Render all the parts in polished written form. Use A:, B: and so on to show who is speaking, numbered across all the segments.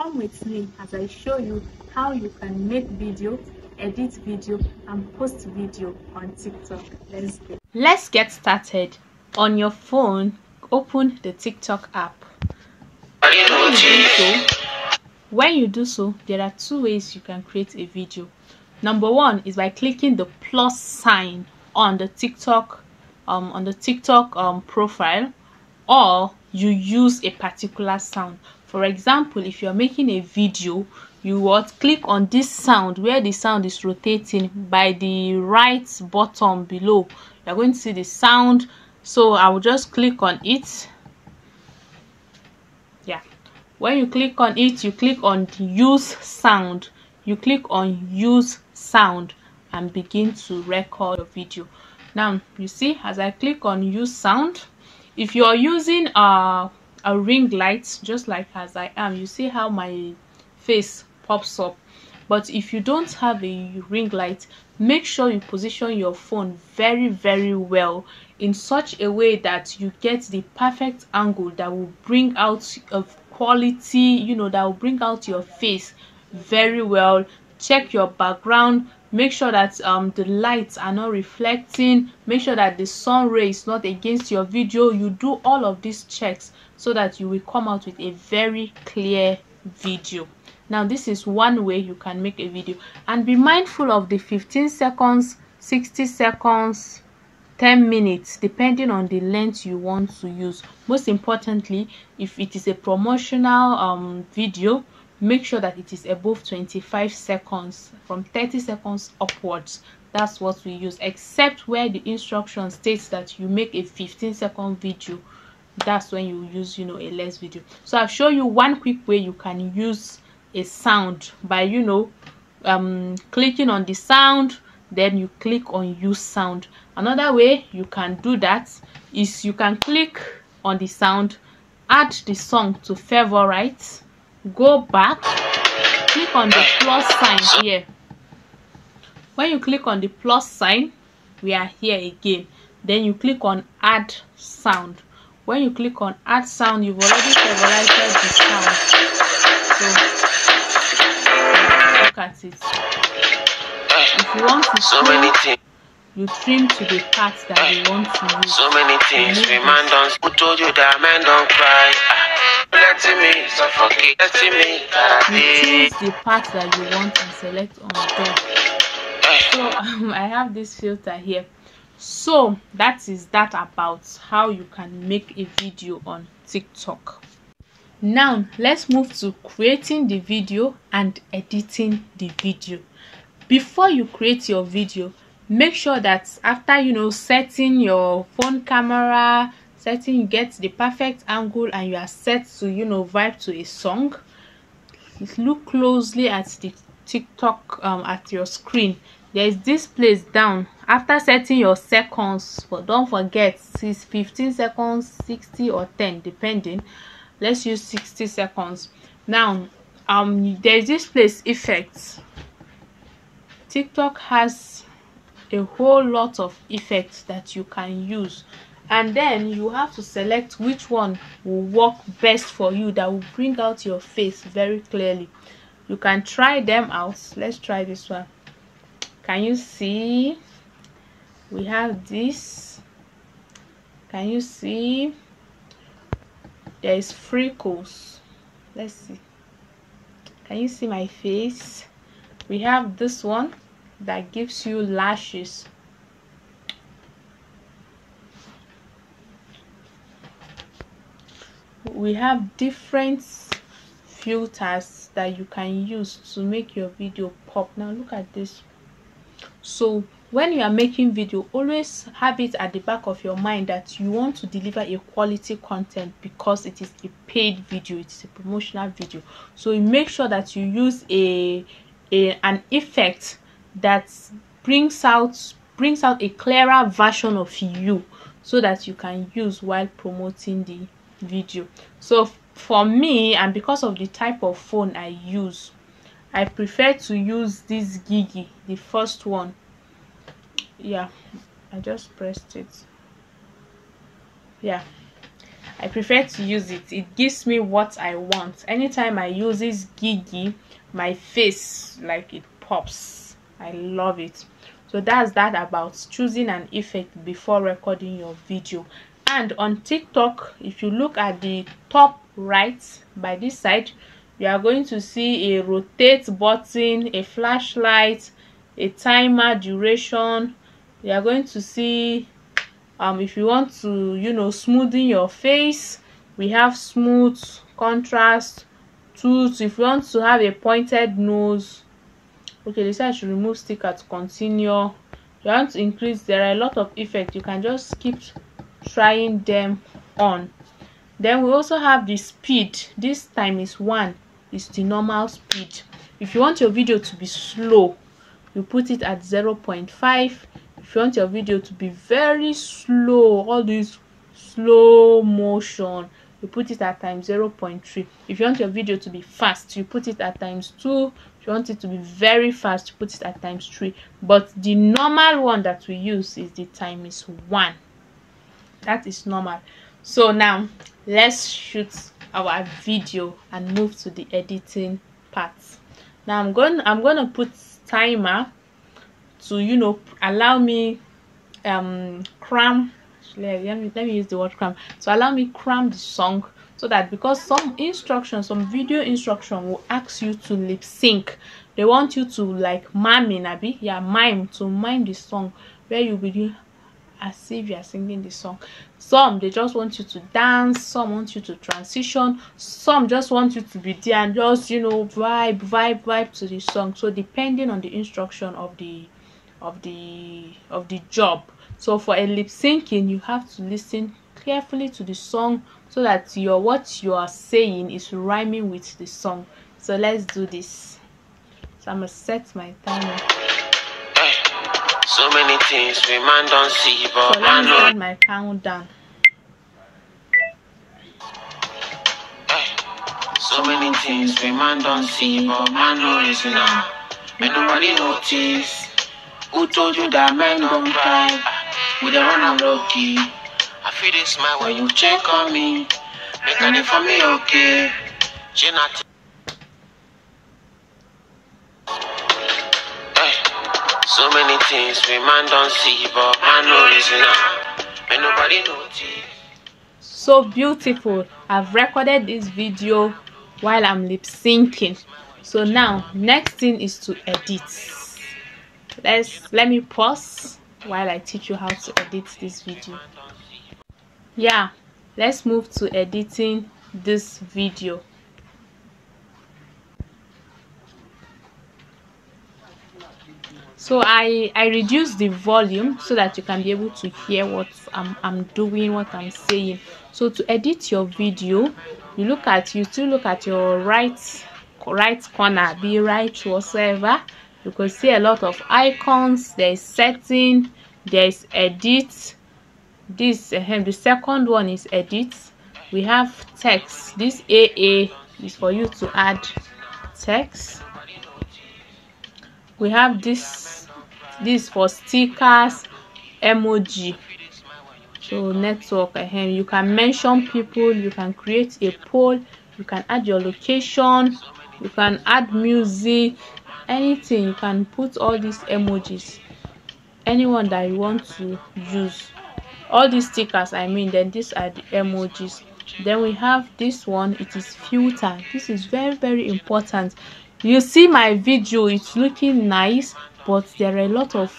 A: come with me as I show you how you can make video, edit video, and post video on TikTok. Let's get started. On your phone, open the TikTok app. When you do so, there are two ways you can create a video. Number one is by clicking the plus sign on the TikTok profile, or you use a particular sound. For example, if you're making a video, you would click on this sound where the sound is rotating by the right bottom below. You're going to see the sound, so I will just click on it. Yeah, when you click on it, you click on use sound. You click on use sound and begin to record a video. Now you see, as I click on use sound, if you are using a ring light, just like as I am, you see how my face pops up. But if you don't have a ring light, make sure you position your phone very well in such a way that you get the perfect angle that will bring out a quality, that will bring out your face very well. Check your background, make sure that the lights are not reflecting, make sure that the sun ray is not against your video. You do all of these checks so that you will come out with a very clear video. Now this is one way you can make a video, and be mindful of the 15 seconds, 60 seconds, 10 minutes, depending on the length you want to use. Most importantly, if it is a promotional video, make sure that it is above 25 seconds, from 30 seconds upwards. That's what we use, except where the instruction states that you make a 15-second video. That's when you use a less video. So I'll show you one quick way you can use a sound by clicking on the sound, then you click on use sound. Another way you can do that is you can click on the sound, add the song to favorites, go back, click on the plus sign here. When you click on the plus sign, we are here again. Then you click on add sound. When you click on add sound, you've already favorited the sound. So look at it. If you want to you trim to the part that you want to use.
B: So many things we man don't. Who told you that man don't cry? Letting me suffocate, letting me
A: you choose the part that you want and select on top. So I have this filter here. So that is that about how you can make a video on TikTok. Now let's move to creating the video and editing the video. Before you create your video, make sure that after setting your phone camera, you get the perfect angle and you are set to vibe to a song, look closely at the TikTok at your screen. There is this place down after setting your seconds, but don't forget it's 15 seconds, 60 or 10 depending. Let's use 60 seconds. Now there's this place effects. TikTok has a whole lot of effects that you can use, and then you have to select which one will work best for you, that will bring out your face very clearly. You can try them out. Let's try this one. Can you see? We have this. Can you see? There is freckles. Let's see. Can you see my face? We have this one that gives you lashes. We have different filters that you can use to make your video pop. Now look at this. So when you are making video, always have it at the back of your mind that you want to deliver a quality content, because it is a paid video, it is a promotional video. So you make sure that you use an effect that brings out a clearer version of you, so that you can use while promoting the video. So for me, and because of the type of phone I use, I prefer to use this Gigi, the first one. Yeah, I just pressed it. Yeah, I prefer to use it. It gives me what I want. Anytime I use this Gigi, my face like it pops. I love it. So that's that about choosing an effect before recording your video. And on TikTok, if you look at the top right by this side, you are going to see a rotate button, a flashlight, a timer, duration. You are going to see if you want to, smoothen your face, we have smooth, contrast, tools. If you want to have a pointed nose, okay, they say I should remove sticker to continue. You want to increase, there are a lot of effects. You can just keep trying them on. Then we also have the speed. This time is 1 is the normal speed. If you want your video to be slow, you put it at 0.5. if you want your video to be very slow, all this slow motion, you put it at times 0.3. if you want your video to be fast, you put it at times 2. if you want it to be very fast, you put it at times 3. But the normal one that we use is the times 1. That is normal. So now let's shoot our video and move to the editing part. Now I'm gonna put timer to allow me cram. Let me use the word cram. So allow me cram the song, so that, because some video instruction will ask you to lip sync. They want you to like mime to mime the song, where you be doing as if you are singing the song. Some they just want you to dance, some want you to transition, some just want you to be there and just vibe to the song. So depending on the instruction of the job. So for a lip syncing, you have to listen carefully to the song, so that what you are saying is rhyming with the song. So let's do this. So I'm gonna set my timer.
B: So many things we man don't see, but
A: so let me start my countdown.
B: So many things we man don't see, but man no reason now. And nobody notice. Who told you that men don't cry? We don't run am low key. I feel this smile when you check on me. Make a for me, okay? So many things we man don't see, but man no reason now. And nobody notice.
A: So beautiful. I've recorded this video while I'm lip syncing. So now next thing is to edit. Let me pause while I teach you how to edit this video. Yeah, let's move to editing this video. So I reduce the volume so that you can be able to hear what I'm doing, what I'm saying. So to edit your video, you still look at your right corner, be right whatsoever. You can see a lot of icons. There is setting, there is edit. The second one is edit. We have text. This AA is for you to add text. We have this for stickers, emoji. So network, you can mention people, you can create a poll, you can add your location, you can add music, anything. You can put all these emojis, anyone that you want to use. All these stickers, then these are the emojis. Then we have this one, it is filter. This is very, very important. You see my video, it's looking nice, but there are a lot of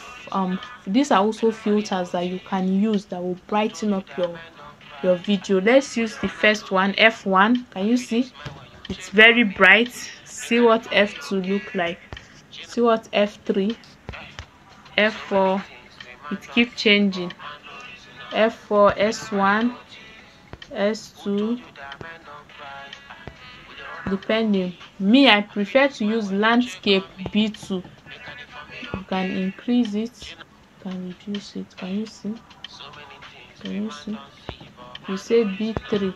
A: these are also filters that you can use that will brighten up your video. Let's use the first one, F1. Can you see? It's very bright. See what F2 look like. See what F3, F4. It keeps changing. F4, S1, S2. Depending. Me, I prefer to use landscape B2. You can increase it, you can reduce it. Can you see? You say B3.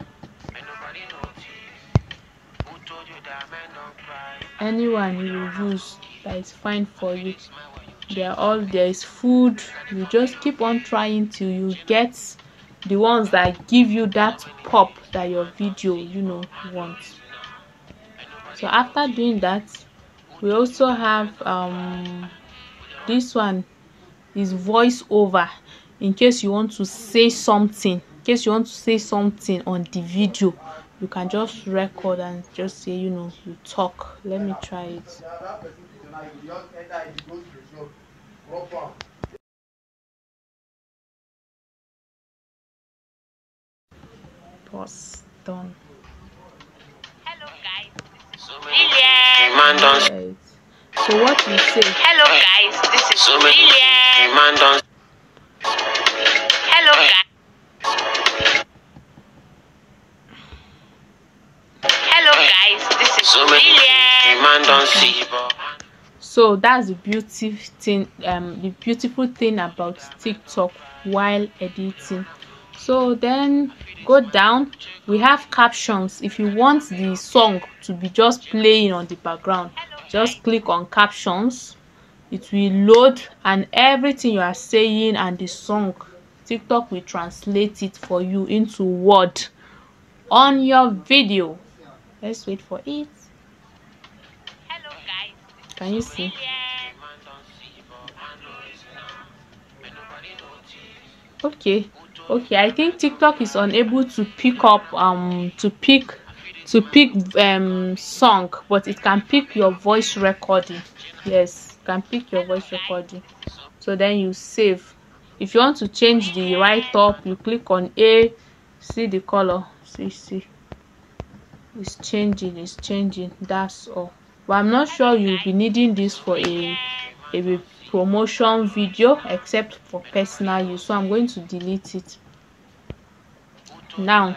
A: Anyone you use that is fine for you. There is food. You just keep on trying till you get the ones that give you that pop that your video wants. So after doing that, we also have this one is voice over. In case you want to say something, on the video, you can just record and just say you talk. Let me try it. Pause. Done.
B: Hello guys, this is Lillian.
A: So what you say?
B: Hello guys, this is Lillian. Hello guys. Hello guys, this is Lillian.
A: So that's the beautiful thing about TikTok while editing. So then go down, we have captions. If you want the song to be just playing on the background, just click on captions. It will load, and everything you are saying and the song, TikTok will translate it for you into word on your video. Let's wait for it.
B: Hello guys.
A: Can you see? Okay, I think TikTok is unable to pick up song, but it can pick your voice recording. Yes, it can pick your voice recording. So then you save. If you want to change the right up, you click on A. See the color. See, it's changing. That's all. But I'm not sure you'll be needing this for a promotion video, except for personal use, so I'm going to delete it. Now,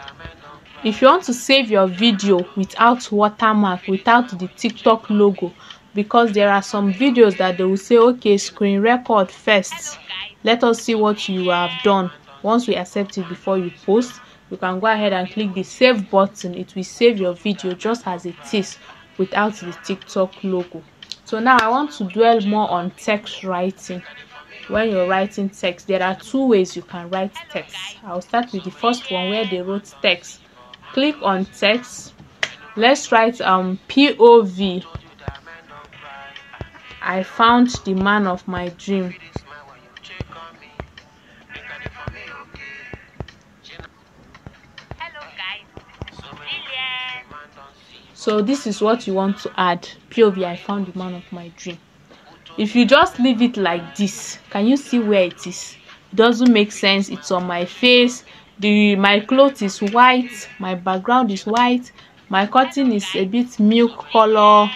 A: if you want to save your video without watermark, without the TikTok logo, because there are some videos that they will say, okay, screen record first, let us see what you have done. Once we accept it before you post, you can go ahead and click the save button. It will save your video just as it is without the TikTok logo. So now I want to dwell more on text writing. When you're writing text, there are two ways you can write text. I'll start with the first one where they wrote text. Click on text. Let's write POV. I found the man of my dream. So this is what you want to add. POV, I found the man of my dream. If you just leave it like this, can you see where it is? It doesn't make sense. It's on my face. My clothes is white. My background is white. My curtain is a bit milk color.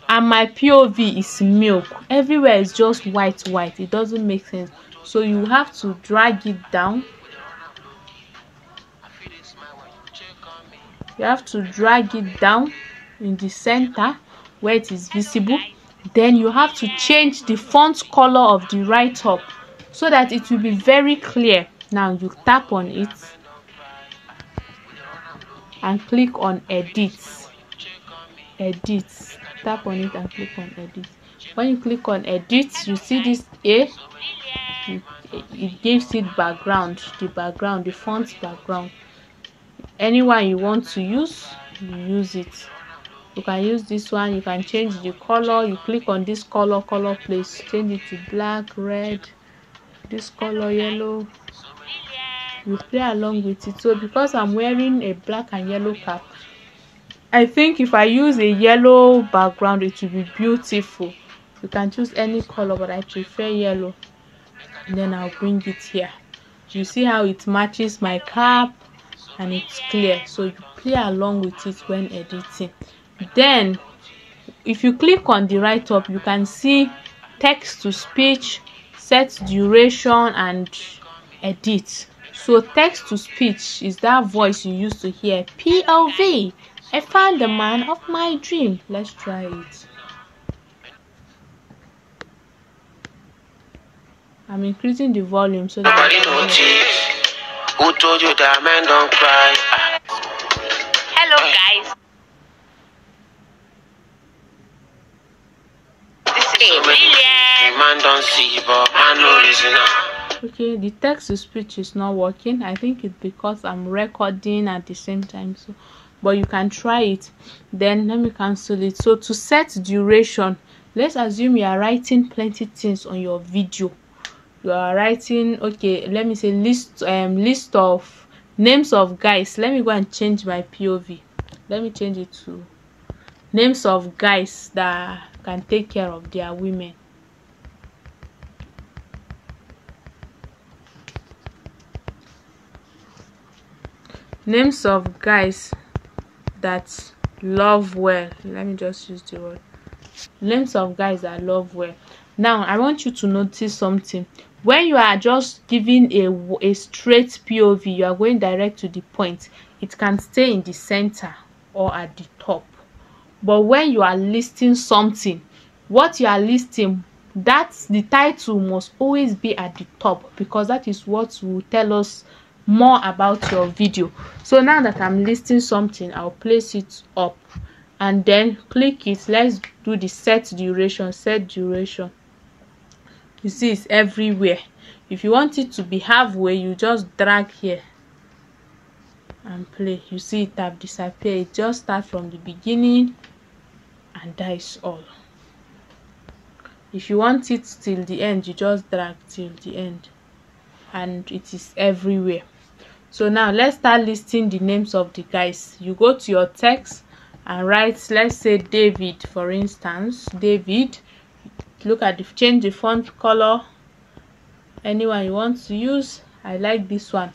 A: And my POV is milk. Everywhere is just white. It doesn't make sense. So you have to drag it down. You have to drag it down in the center where it is visible. Then you have to change the font color of the write-up so that it will be very clear. Now you tap on it and click on edit. Tap on it and click on edit. When you click on edit, you see this A. It gives it background, the font background. Anyone you want to use, you use it. You can use this one. You can change the color. You click on this color place, change it to black, red, this color yellow. You play along with it. So because I'm wearing a black and yellow cap, I think if I use a yellow background, it will be beautiful. You can choose any color, but I prefer yellow. And then I'll bring it here. You see how it matches my cap and it's clear. So you play along with it when editing. Then if you click on the write up, you can see text to speech, set duration, and edit. So text to speech is that voice you used to hear. POV, I found the man of my dream. Let's try it. I'm increasing the volume so that
B: who told you that men don't cry? Hello guys. This is Lillian. Man don't see, but man no reason.
A: Okay, the text to speech is not working. I think it's because I'm recording at the same time, so but you can try it. Then let me cancel it. So to set duration, let's assume you are writing plenty things on your video. You are writing, okay, let me say list of names of guys. Let me go and change my POV. Let me change it to names of guys that can take care of their women. Names of guys that love well. Let me just use the word names of guys that love well. Now I want you to notice something. When you are just giving a straight POV, you are going direct to the point. It can stay in the center or at the top. But when you are listing something, what you are listing, that's the title must always be at the top, because that is what will tell us more about your video. So now that I'm listing something, I'll place it up and then click it. Let's do the set duration. You see it's everywhere. If you want it to be halfway, you just drag here and play. You see it have disappeared. It just starts from the beginning and that is all. If you want it till the end, you just drag till the end and it is everywhere. So now let's start listing the names of the guys. You go to your text and write, let's say David, for instance. David, look at the, change the font color, anyone you want to use. I like this one.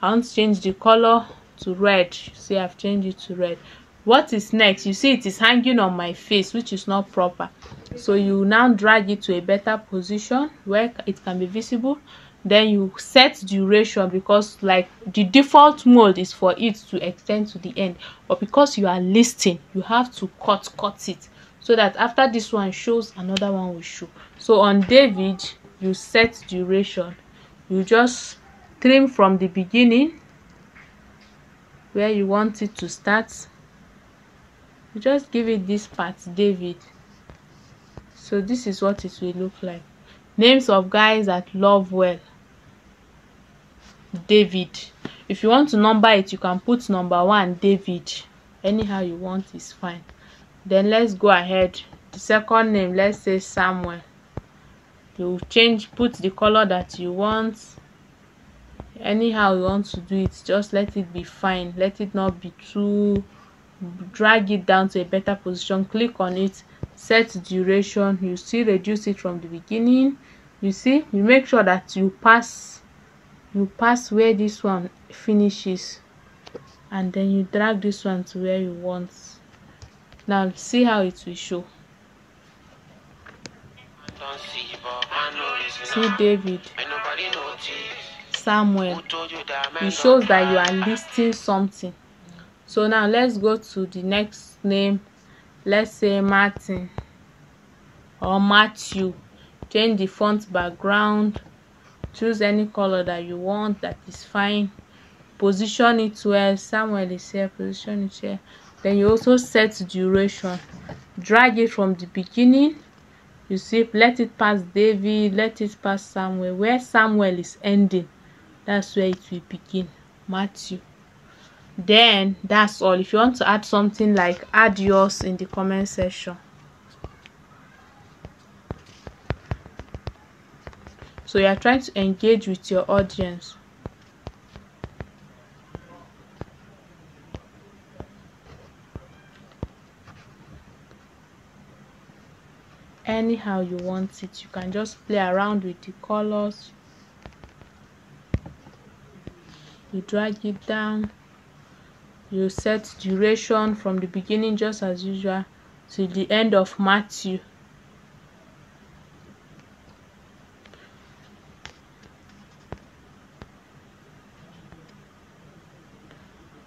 A: I want to change the color to red. See, I've changed it to red. What is next? You see it is hanging on my face, which is not proper. So you now drag it to a better position where it can be visible. Then you set duration, because like the default mode is for it to extend to the end, but because you are listing, you have to cut it so that after this one shows, another one will show. So on David, you set duration. You just trim from the beginning where you want it to start. You just give it this part, David. So this is what it will look like. Names of guys that love well, David. If you want to number it, you can put number 1, David. Anyhow you want is fine. Then let's go ahead. The second name, let's say Samuel. You change, put the color that you want. Anyhow you want to do it, just let it be fine. Let it not be too, drag it down to a better position. Click on it, set duration. You still reduce it from the beginning. You see, you make sure that you pass where this one finishes, and then you drag this one to where you want. Now see how it will show. See David, Samuel. It shows that you are listing something. So now let's go to the next name. Let's say Martin or Matthew. Change the font background. Choose any color that you want, that is fine. Position it where Samuel is here, position it here. Then you also set duration. Drag it from the beginning. You see, let it pass David, let it pass Samuel. Where Samuel is ending, that's where it will begin, Matthew. Then that's all. If you want to add something, like add yours in the comment section. So you are trying to engage with your audience. Anyhow you want it, you can just play around with the colors. You drag it down. You set duration from the beginning, just as usual, to the end of Matthew.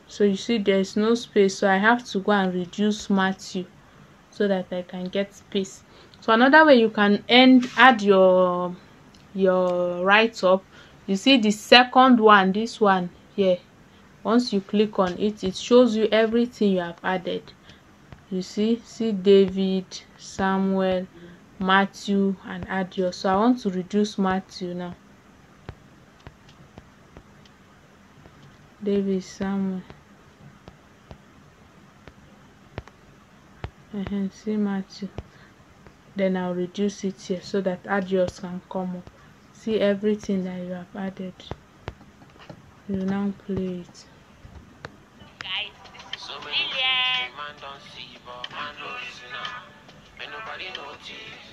A: So you see there is no space, so I have to go and reduce Matthew so that I can get space. So another way you can add your write-up, you see the second one, this one here. Once you click on it, it shows you everything you have added. You see David, Samuel, Matthew, and add yours. So I want to reduce Matthew now. David Samuel. See Matthew. Then I'll reduce it here so that add yours can come up. See everything that you have added. You now play it.
B: Guys, this is so brilliant. Man don't see, but man no reason now. And nobody notice.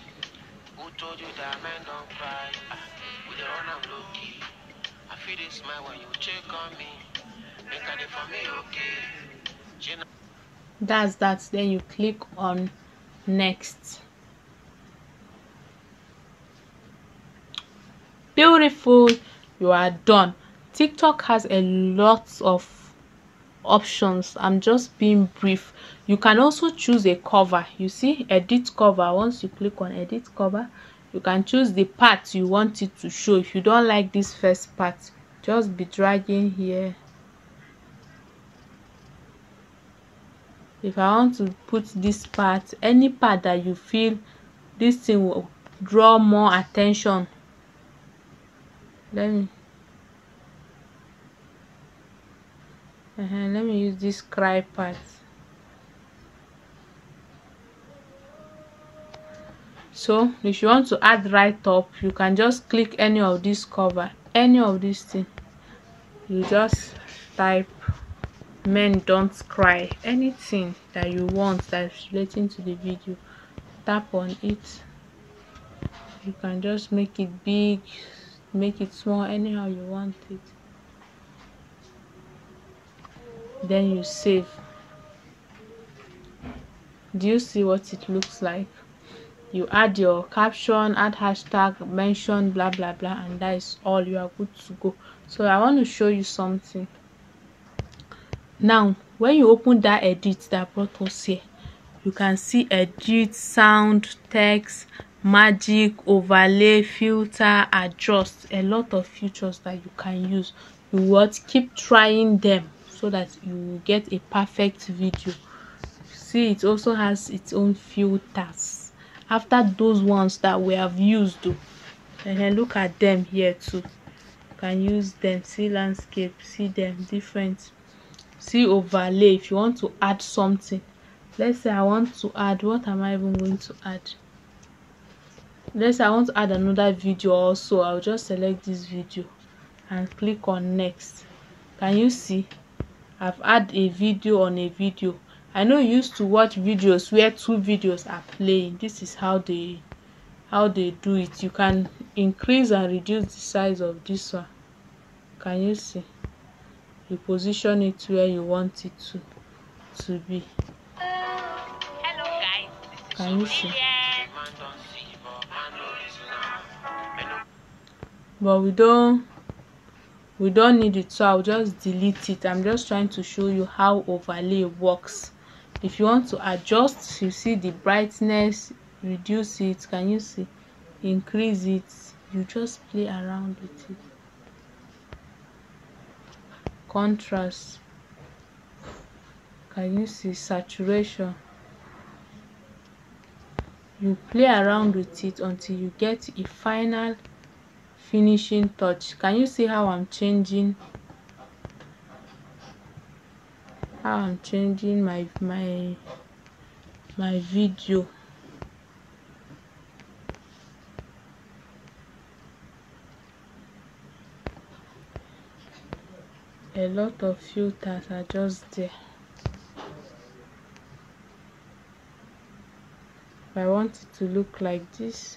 B: Who told you that man don't cry? We the run am low key. I feel this smile when you check on me. Make it for me okay.
A: That's that. Then you click on next. Beautiful. You are done. TikTok has a lot of options. I'm just being brief. You can also choose a cover. You see, edit cover. Once you click on edit cover, you can choose the part you want it to show. If you don't like this first part, just be dragging here. If I want to put this part, any part that you feel this thing will draw more attention, let me use this cry part. So if you want to add right up, you can just click any of this cover, any of this thing. You just type men don't cry, anything that you want that's relating to the video, tap on it. You can just make it big, make it small, anyhow you want it. Then you save. Do you see what it looks like? You add your caption, add hashtag, mention blah blah blah, and that is all. You are good to go. So I want to show you something. Now when you open that edit that brought us here, you can see edit, sound, text, magic, overlay, filter, adjust, a lot of features that you can use. You want keep trying them so that you will get a perfect video. See, it also has its own filters after those ones that we have used, and then look at them here too. You can use them. See landscape, see them different. See overlay. If you want to add something, let's say I want to add, what am I even going to add? Let's say I want to add another video also. I'll just select this video and click on next. Can you see I've added a video on a video? I know you used to watch videos where two videos are playing. This is how they do it. You can increase and reduce the size of this one. Can you see? You position it where you want it to be.
B: Hello guys,
A: Can you see? But we don't need it, so I'll just delete it. I'm just trying to show you how overlay works. If you want to adjust, you see the brightness, reduce it. Can you see? Increase it. You just play around with it. Contrast. Can you see? Saturation. You play around with it until you get a final finishing touch. Can you see how I'm changing my video? A lot of filters are just there. If I want it to look like this,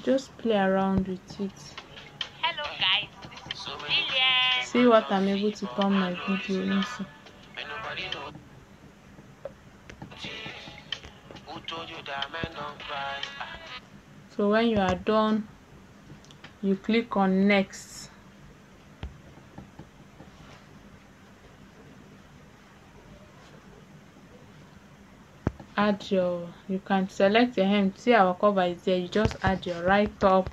A: just play around with it.
B: Hello guys, this is brilliant.
A: See what I'm able to turn my video into. So when you are done, you click on next. Add your, you can select your hem. See our cover is there. You just add your write up,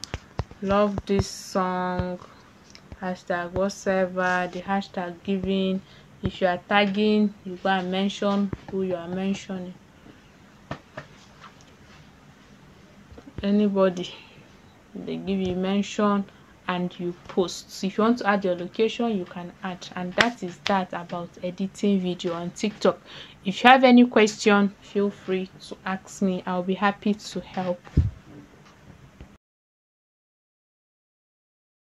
A: love this song, hashtag whatever, the hashtag giving, If you are tagging, you go and mention who you are mentioning. Anybody they give you mention and you post. If you want to add your location, you can add. And that is that about editing video on TikTok. If you have any question, feel free to ask me. I'll be happy to help.